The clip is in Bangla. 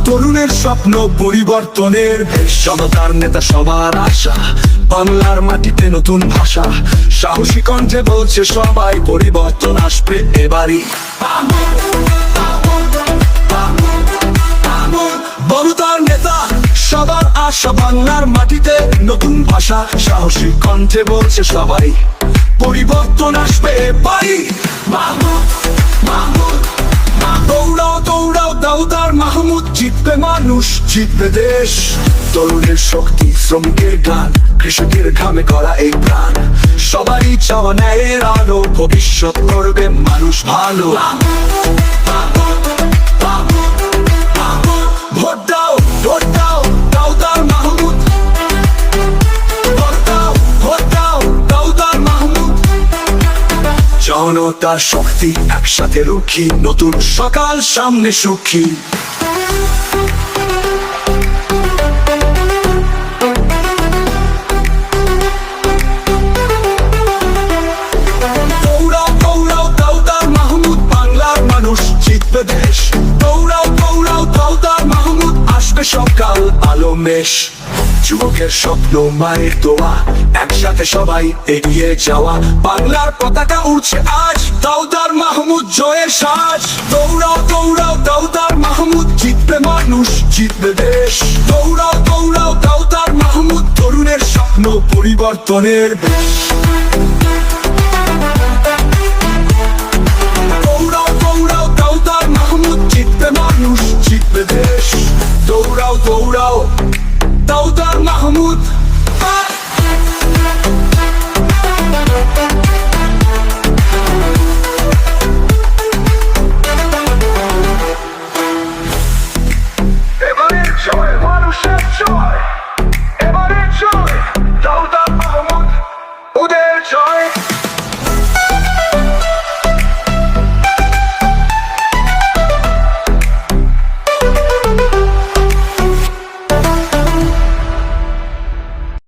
তরুণের স্বপ্ন পরিবর্তনের সমতার নেতা সবার আশা, বাংলার মাটিতে নতুন ভাষা, সাহসী কণ্ঠে বলছে সবাই পরিবর্তন আসবে এবারই। বড়তার নেতা সবার আশা, বাংলার মাটিতে নতুন ভাষা, সাহসী কণ্ঠে বলছে সবাই পরিবর্তন আসবে এবারই। দৌড়াও দৌড়াও দাউদার মাহমুদ, জিতবে মানুষ, জিতবে দেশ। তরুণের শক্তি, শ্রমিকের গান, কৃষকের ঘামে করা এই প্রাণ, সবারই চাওয়া ন্যায়ের আলো, ভবিষ্যৎ করবে মানুষ ভালো। ভোট দাও, ভোট দাও দাউদার মাহমুদ, ভোট দাও, ভোট দাও দাউদার মাহমুদ। জনতার শক্তি একসাথে রুখি, নতুন সকাল সামনে সুখী। দৌড়াও দৌড়াও দাউদার মাহমুদ, বাংলার মানুষ, জিতবে দেশ। দৌড়াও দৌড়াও দাউদার মাহমুদ, আসবে সকাল আলো মেশ। যুবকের স্বপ্ন, মায়ের দোয়া, একসাথে সবাই এগিয়ে যাওয়া, বাংলার পতাকা উঠছে আজ, দাউদার মাহমুদ জয়ের সাজ। দৌড়াও দৌড়াও দাউদার মাহমুদ, জিতবে মানুষ, জিতবে দেশ। দৌড়াও দৌড়াও দাউদার মাহমুদ, তরুণের স্বপ্ন পরিবর্তনের দেশ। দৌড়াও দৌড়াও দাউদার মাহমুদ, জিতবে মানুষ, জিতবে দেশ।